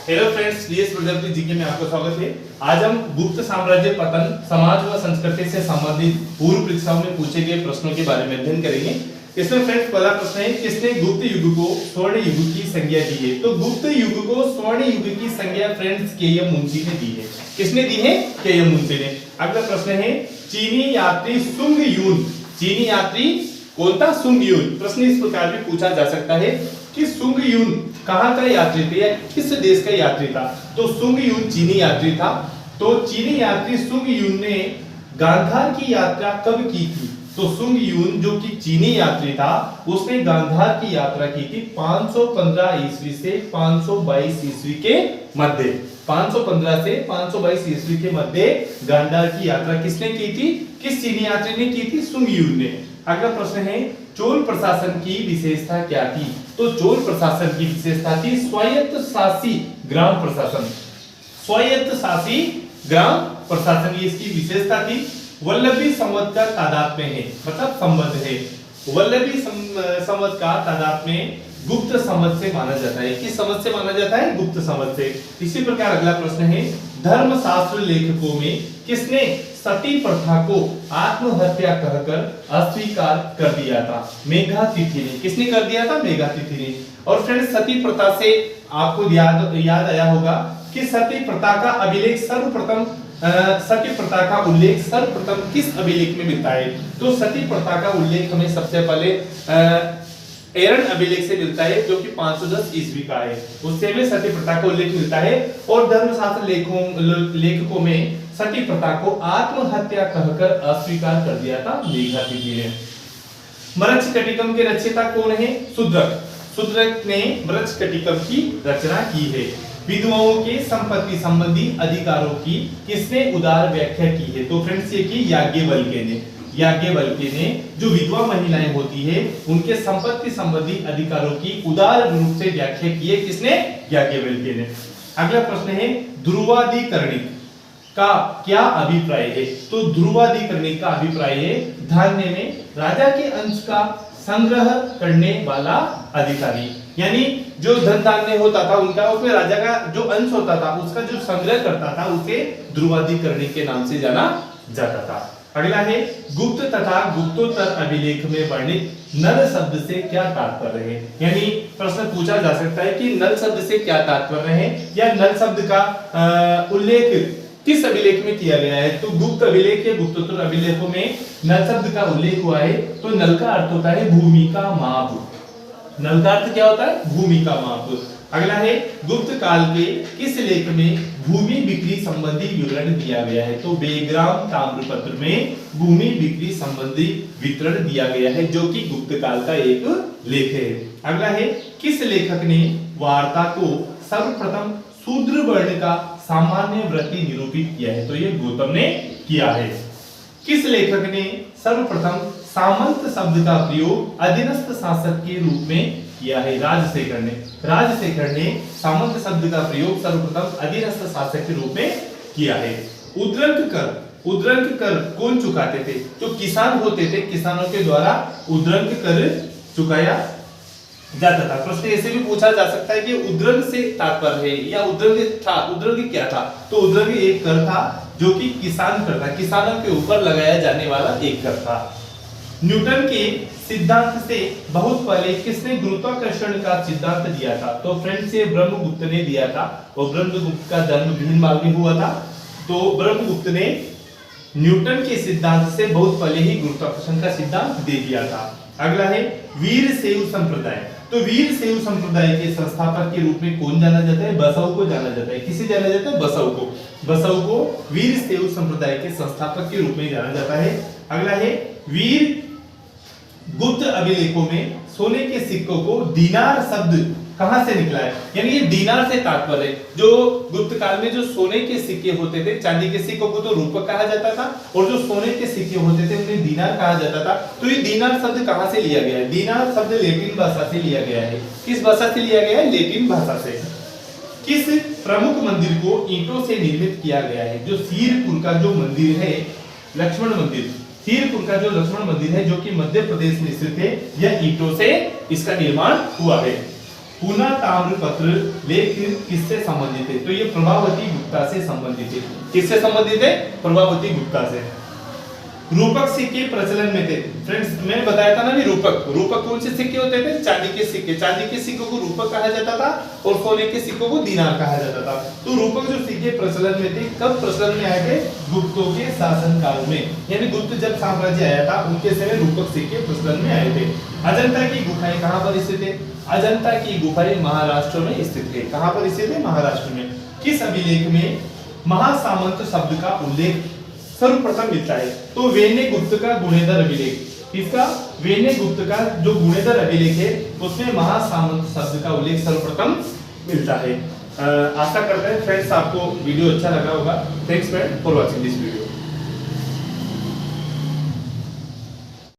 Hello friends, DS Prajapati GK में आपका स्वागत है। आज हम गुप्त साम्राज्य पतन, समाज व संस्कृति से संबंधित पूर्व परीक्षाओं में पूछे गए प्रश्नों के बारे में अध्ययन करेंगे। इसमें फ्रेंड्स पहला प्रश्न है, किसने गुप्त युग को स्वर्ण युग की संज्ञा दी है? तो गुप्त युग को स्वर्ण युग की संज्ञा फ्रेंड्स केएम मुंशी ने दी है। किसने दी है? केएम मुंशी ने। अगला प्रश्न है, चीनी यात्री सुंग यून, चीनी यात्री कौन था? सुंग यून। प्रश्न इस प्रकार भी पूछा जा सकता है कि सुंग यून कहाँ का यात्री थे या किस देश का यात्री था? तो सुंग यून चीनी यात्री था। तो चीनी यात्री सुंग यून ने गांधार की यात्रा कब की थी? तो सुंग यून जो कि चीनी यात्री था, उसने गांधार की यात्रा की थी 515 ईस्वी से 522 ईस्वी के मध्य। 515 से 522 ईस्वी के मध्य गांधार की यात्रा किसने की थी? किस चीनी यात्री ने की थी? सुंग यून ने। अगला प्रश्न है, चोल प्रशासन की विशेषता क्या थी? तो चोल प्रशासन की विशेषता थी स्वायत्त शासी ग्राम प्रशासन। स्वायत्त शासी ग्राम प्रशासन ये इसकी विशेषता थी। वल्लभी संवत का तादाद में है, मतलब संवत है। वल्लभी संवत का तादाद में गुप्त संवत से माना जाता है। किस संवत से माना जाता है? गुप्त संवत से। इसी प्रकार अगला प्रश्न है, धर्मशास्त्र लेखकों में किसने सती प्रथा को आत्महत्या कहकर अस्वीकार कर दिया था? मेघातिथि ने। किसने कर दिया था? मेघातिथि ने। और फ्रेंड्स, सती प्रथा से आपको याद आया होगा कि सती प्रथा का अभिलेख सर्वप्रथम सती प्रथा का उल्लेख सर्वप्रथम किस अभिलेख में मिलता है? तो सती प्रथा का उल्लेख हमें सबसे पहले एरन अभिलेख से मिलता है, जो कि 510 ईस्वी का है। उससे हमें सती प्रथा का उल्लेख मिलता है। और धर्मशास्त्र लेखकों में सती प्रथा को आत्महत्या कहकर अस्वीकार कर दिया था मेघातिथि ने। मृच्छकटिकम के रचयिता कौन है? शूद्रक। शूद्रक ने मृच्छकटिकम की रचना की है। विधवाओं के संपत्ति संबंधी अधिकारों की किसने उदार व्याख्या की है? तो फ्रेंड्स ये की याज्ञवल्क्य ने। याज्ञवल्क्य ने जो विधवा महिलाएं होती है उनके संपत्ति संबंधी अधिकारों की उदार रूप से व्याख्या की है। किसने? याज्ञवल्क्य ने। अगला प्रश्न है, ध्रुवाधिकरणिक का क्या अभिप्राय है? तो ध्रुवाधिकरणिक का अभिप्राय है धान्य में राजा के अंश का संग्रह करने वाला अधिकारी। यानी जो धन धान्य होता था उनका, उसमें राजा का जो अंश होता था उसका जो संग्रह करता था उसे ध्रुवाधिकरणिक के नाम से जाना जाता था। अगला है, गुप्त तथा गुप्तोत्तर अभिलेख में वर्णित नल शब्द से क्या तात्पर्य है? यानी प्रश्न पूछा जा सकता है कि नल शब्द से क्या तात्पर्य है, या नल शब्द का उल्लेख किस अभिलेख में किया गया है? तो गुप्त अभिलेख या गुप्तोत्तर अभिलेखों में नल शब्द का उल्लेख हुआ है। तो नल का अर्थ होता है भूमि का माप। नल का अर्थ क्या होता है? भूमि का माप। अगला है, गुप्त काल के किस लेख में भूमि बिक्री संबंधी विवरण दिया गया है? तो बेग्राम ताम्रपत्र में भूमि बिक्री संबंधी विवरण दिया गया है, जो कि गुप्त काल का एक लेख है। अगला है, किस लेखक ने वार्ता को सर्वप्रथम शूद्र वर्ण का सामान्य वृत्ति निरूपित किया है? तो ये गौतम ने किया है। किस लेखक ने सर्वप्रथम सामंत शब्द का प्रयोग अधीनस्थ शासक के रूप में किया है? राजशेखर ने। राजशेखर ने सामंत शब्द का प्रयोग सर्वप्रथम अधीनस्थ शासक के रूप में किया है। उद्रंक कर, उद्रंक कर कौन चुकाते थे? जो किसान होते थे, किसानों के द्वारा उद्रंक कर चुकाया जाता था। प्रश्न ऐसे भी पूछा जा सकता है कि उद्रंक से तात्पर्य है या उद्रंक था, उद्रंक क्या था? तो उद्रंक एक कर था जो कि किसान कर था, किसानों के ऊपर लगाया जाने वाला एक कर था। न्यूटन के सिद्धांत से बहुत पहले किसने गुरुत्वाकर्षण का सिद्धांत दिया था? तो फ्रेंड्स ये ब्रह्मगुप्त ने दिया था, और ब्रह्मगुप्त का जन्म भीनमाल में हुआ था। तो ब्रह्मगुप्त ने न्यूटन के सिद्धांत से बहुत पहले ही गुरुत्वाकर्षण का सिद्धांत दे दिया था। अगला है, वीरशैव संप्रदाय। तो वीरशैव संप्रदाय के संस्थापक के रूप में कौन जाना जाता है? बसव को जाना जाता है। किसे जाना जाता है? बसव को। बसव को वीरशैव संप्रदाय के संस्थापक के रूप में जाना जाता है। अगला है, वीर गुप्त अभिलेखों में सोने के सिक्कों को दीनार शब्द कहां से निकला है? यानी ये दीनार से तात्पर्य, जो गुप्त काल में जो सोने के सिक्के होते थे, चांदी के सिक्कों को तो रूपक कहा जाता था, और जो सोने के सिक्के होते थे उन्हें दीनार कहा जाता था। तो ये दीनार शब्द कहां से लिया गया है? दीनार शब्द लैटिन भाषा से लिया गया है। किस भाषा से लिया गया है? लैटिन भाषा से। किस प्रमुख मंदिर को ईंटों से निर्मित किया गया है? जो सीरपुर का जो मंदिर है, लक्ष्मण मंदिर, सीरपुर का जो लक्ष्मण मंदिर है, जो कि मध्य प्रदेश में स्थित है, यह ईंटों से इसका निर्माण हुआ है। पुनः ताम्रपत्र लेख किससे संबंधित है? तो ये प्रभावती गुप्ता से संबंधित है। किससे संबंधित है? प्रभावती गुप्ता से। रूपक सिक्के प्रचलन में थे। फ्रेंड्स मैंने बताया था ना भी रूपक कौन से सिक्के होते थे? चांदी के सिक्के। चांदी के सिक्कों को रूपक कहा जाता था और सोने के सिक्कों को दीनार कहा जाता था। तो रूपक जो सिक्के प्रचलन में थे, कब प्रचलन में आए थे? गुप्तों के शासन काल में, यानी गुप्त जब साम्राज्य आया था उनके समय रूपक सिक्के प्रचलन में आए थे। अजंता की गुफाएं कहां पर स्थित है? अजंता की गुफाएं महाराष्ट्र में स्थित है। कहां पर स्थित है? महाराष्ट्र में। किस अभिलेख में महासामंत शब्द का उल्लेख सर्वप्रथम मिलता है? तो वेने गुप्त का गुणेदर अभिलेख। इसका वेने गुप्त का जो गुणेदर अभिलेख है उसमें महासामंत शब्द का उल्लेख सर्वप्रथम मिलता है। आशा करते हैं फ्रेंड्स आपको वीडियो अच्छा लगा होगा। Thanks friend for watching this video.